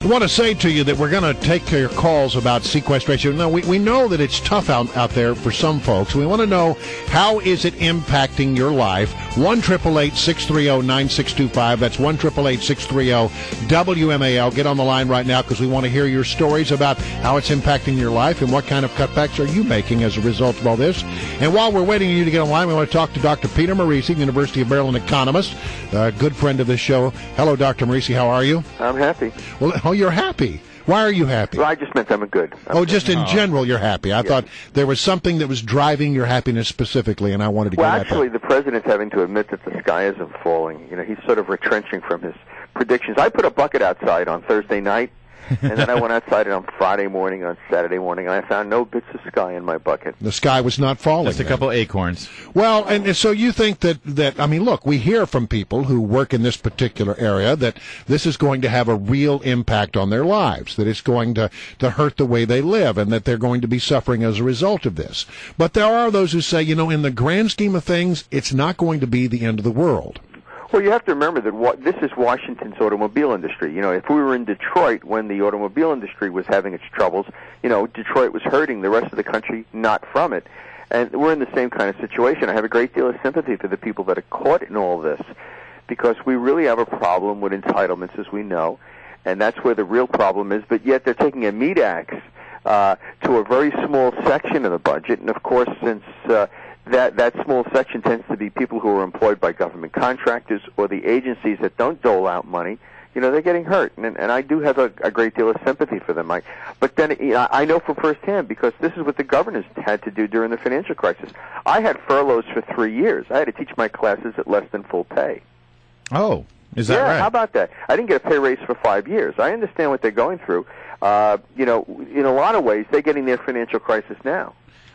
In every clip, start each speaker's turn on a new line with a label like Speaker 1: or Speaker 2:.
Speaker 1: I want to say to you that we're going to take your calls about sequestration. Now, we know that it's tough out there for some folks. We want to know, how is it impacting your life? 1-888-630-9625. That's 1-888-630-WMAL. Get on the line right now because we want to hear your stories about how it's impacting your life and what kind of cutbacks are you making as a result of all this. And while we're waiting for you to get online, we want to talk to Dr. Peter Morici, University of Maryland economist, a good friend of this show. Hello, Dr. Morici. How are you?
Speaker 2: I'm happy.
Speaker 1: Well, you're happy. Why are you happy?
Speaker 2: Well, I just meant I'm good.
Speaker 1: Just in general, you're happy. I thought there was something that was driving your happiness specifically, and I wanted to get at that.
Speaker 2: Well, actually, the president's having to admit that the sky isn't falling. You know, he's sort of retrenching from his predictions. I put a bucket outside on Thursday night, and then I went outside on Friday morning, on Saturday morning, and I found no bits of sky in my bucket.
Speaker 1: The sky was not falling.
Speaker 3: Just a couple acorns.
Speaker 1: Well, and so you think that I mean, look, we hear from people who work in this particular area that this is going to have a real impact on their lives, that it's going to hurt the way they live, and that they're going to be suffering as a result of this. But there are those who say, you know, in the grand scheme of things, it's not going to be the end of the world.
Speaker 2: Well, you have to remember that this is Washington's automobile industry. You know, if we were in Detroit when the automobile industry was having its troubles, you know, Detroit was hurting, the rest of the country not from it. And we're in the same kind of situation. I have a great deal of sympathy for the people that are caught in all this, because we really have a problem with entitlements, as we know, and that's where the real problem is. But yet they're taking a meat axe to a very small section of the budget, and of course, since that small section tends to be people who are employed by government contractors or the agencies that don't dole out money, you know, they're getting hurt. And I do have a great deal of sympathy for them. But then I know from firsthand, because this is what the governors had to do during the financial crisis. I had furloughs for 3 years. I had to teach my classes at less than full pay.
Speaker 3: Oh, is that right?
Speaker 2: Yeah, how about that? I didn't get a pay raise for 5 years. I understand what they're going through. You know, in a lot of ways, they're getting their financial crisis now.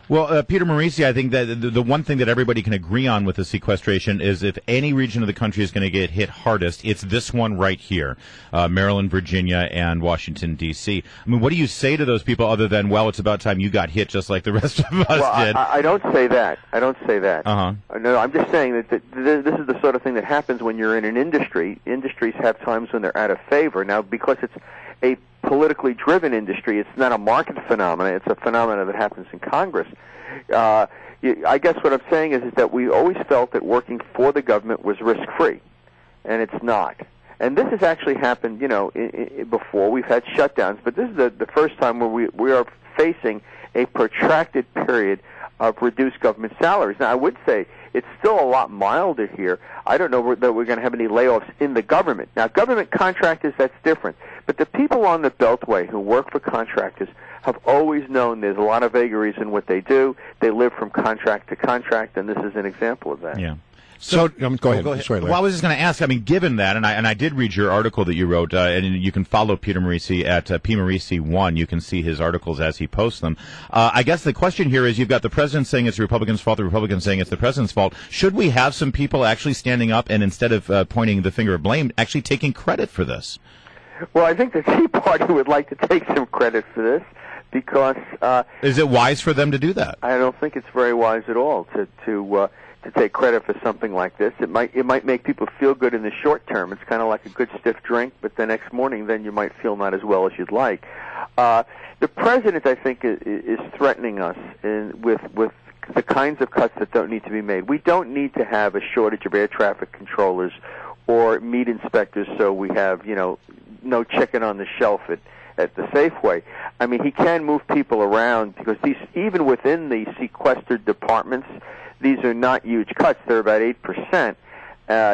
Speaker 3: Well, Peter Morici, I think that the one thing that everybody can agree on with the sequestration is if any region of the country is going to get hit hardest, it's this one right here, Maryland, Virginia, and Washington, D.C. I mean, what do you say to those people other than, well, it's about time you got hit just like the rest of us did?
Speaker 2: I don't say that. I don't say that.
Speaker 3: Uh-huh.
Speaker 2: No, I'm just saying that this is the sort of thing that happens when you're in an industry. Industries have times when they're out of favor. Now, because it's a politically driven industry, it's not a market phenomenon. It's a phenomenon that happens in Congress. I guess what I'm saying is that we always felt that working for the government was risk-free, and it's not. And this has actually happened, you know, before. We've had shutdowns, but this is the first time where we are facing a protracted period of reduced government salaries. Now, I would say it's still a lot milder here. I don't know that we're going to have any layoffs in the government. Now, government contractors, that's different. But the people on the Beltway who work for contractors have always known there's a lot of vagaries in what they do. They live from contract to contract, and this is an example of that.
Speaker 3: Yeah.
Speaker 1: So go ahead. Sorry,
Speaker 3: well, I was just going to ask. I mean, given that, and I did read your article that you wrote, and you can follow Peter Morici at PMorici1. You can see his articles as he posts them. I guess the question here is: you've got the president saying it's the Republicans' fault, the Republicans saying it's the president's fault. Should we have some people actually standing up and instead of pointing the finger of blame, actually taking credit for this?
Speaker 2: Well, I think the Tea Party would like to take some credit for this, because
Speaker 3: is it wise for them to do that?
Speaker 2: I don't think it's very wise at all to take credit for something like this. It might make people feel good in the short term. It's kind of like a good stiff drink, but the next morning then you might feel not as well as you'd like. The president, I think, is threatening us with the kinds of cuts that don't need to be made. We don't need to have a shortage of air traffic controllers or meat inspectors, so we have, you know, no chicken on the shelf at the Safeway. I mean, he can move people around, because even within the sequestered departments, these are not huge cuts. They're about 8%,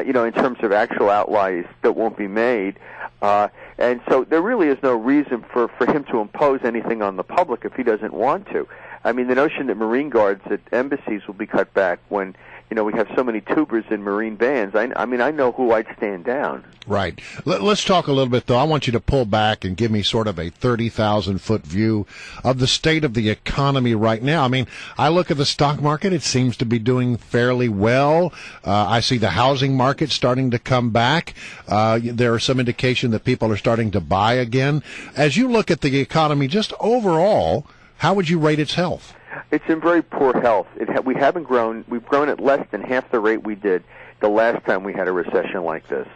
Speaker 2: you know, in terms of actual outlays that won't be made. And so there really is no reason for him to impose anything on the public if he doesn't want to. I mean, the notion that Marine guards at embassies will be cut back when, you know, we have so many tubers in Marine bands. I mean, I know who I'd stand down.
Speaker 1: Right. Let's talk a little bit, though. I want you to pull back and give me sort of a 30,000-foot view of the state of the economy right now. I mean, I look at the stock market. It seems to be doing fairly well. I see the housing market starting to come back. There are some indication that people are starting to buy again. As you look at the economy just overall, how would you rate its health?
Speaker 2: It's in very poor health. We haven't grown. We've grown at less than half the rate we did the last time we had a recession like this.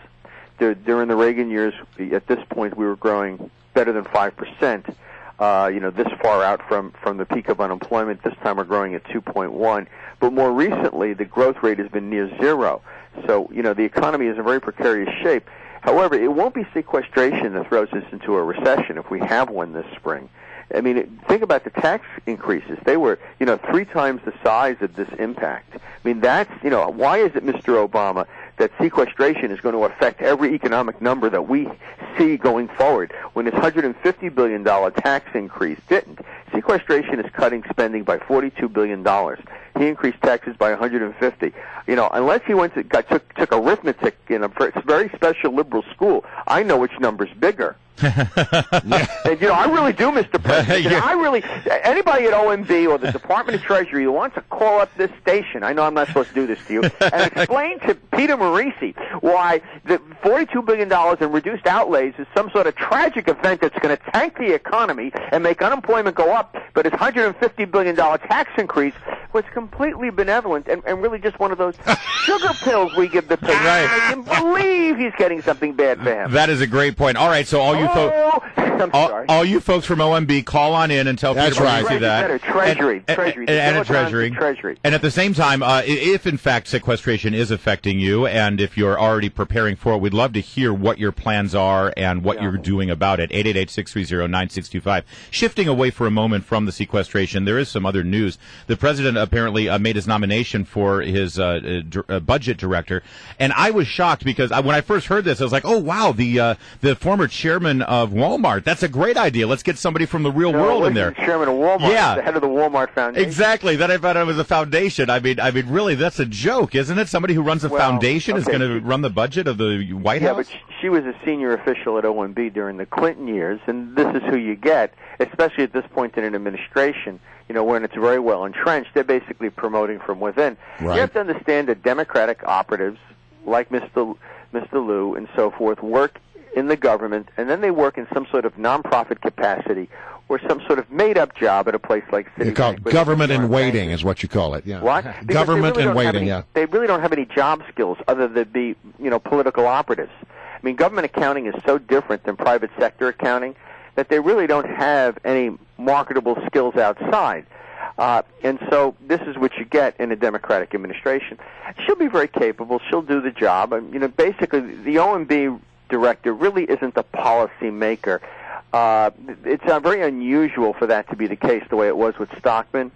Speaker 2: During the Reagan years, at this point, we were growing better than 5%. This far out from the peak of unemployment. This time we're growing at 2.1. But more recently, the growth rate has been near zero. So, the economy is in very precarious shape. However, it won't be sequestration that throws us into a recession if we have one this spring. I mean, think about the tax increases. They were, 3 times the size of this impact. I mean, that's, why is it, Mr. Obama, that sequestration is going to affect every economic number that we see going forward when this $150 billion tax increase didn't? Sequestration is cutting spending by $42 billion. He increased taxes by 150. Unless he took arithmetic in a very special liberal school, I know which number's bigger. Yeah. And, I really do, Mr. President. Yeah. Anybody at OMB or the Department of Treasury who wants to call up this station, I know I'm not supposed to do this to you, and explain to Peter Morici why the $42 billion in reduced outlays is some sort of tragic event that's going to tank the economy and make unemployment go up, but his $150 billion tax increase was completely benevolent and really just one of those sugar pills we give the patient. Right. I can believe he's getting something bad for him.
Speaker 3: That is a great point. All right, so all you all you folks from OMB, call on in and tell Peter Morici that.
Speaker 2: Treasury.
Speaker 3: Treasury. And at the same time, if in fact sequestration is affecting you, and if you're already preparing for it, we'd love to hear what your plans are and what you're doing about it. 888-630-9625. Shifting away for a moment from the sequestration, there is some other news. The president apparently made his nomination for his budget director, and I was shocked because when I first heard this, I was like, oh wow, the former chairman of Walmart. That's a great idea. Let's get somebody from the real world in there.
Speaker 2: Chairman of Walmart.
Speaker 3: Yeah.
Speaker 2: The head of the Walmart Foundation.
Speaker 3: Exactly. That I thought it was a foundation. I mean, really, that's a joke, isn't it? Somebody who runs a foundation is going to run the budget of the White House?
Speaker 2: Yeah, but she was a senior official at OMB during the Clinton years, and this is who you get, especially at this point in an administration, when it's very well entrenched. They're basically promoting from within. Right. You have to understand that Democratic operatives, like Mr. Liu and so forth, work in the government, and then they work in some sort of nonprofit capacity or some sort of made-up job at a place like Citibank.
Speaker 1: You call it government in waiting is what you call it, yeah.
Speaker 2: What?
Speaker 1: Government in waiting, yeah.
Speaker 2: They really don't have any job skills other than be, political operatives. I mean, government accounting is so different than private sector accounting that they really don't have any marketable skills outside. And so this is what you get in a Democratic administration. She'll be very capable. She'll do the job. And, basically, the OMB director really isn't a policy maker. It's very unusual for that to be the case the way it was with Stockman.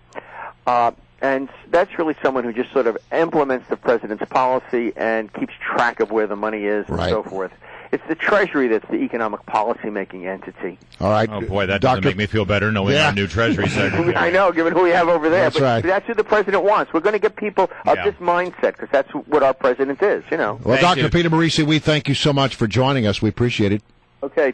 Speaker 2: And that's really someone who just sort of implements the president's policy and keeps track of where the money is and so forth. It's the Treasury that's the economic policy-making entity.
Speaker 1: All right.
Speaker 3: Oh, boy, that doesn't make me feel better knowing our new Treasury Secretary.
Speaker 2: I know, given who we have over there.
Speaker 1: That's right.
Speaker 2: But that's who the president wants. We're going to get people of this mindset because that's what our president is,
Speaker 1: Well, Dr. Peter Morici, we thank you so much for joining us. We appreciate it.
Speaker 2: Okay.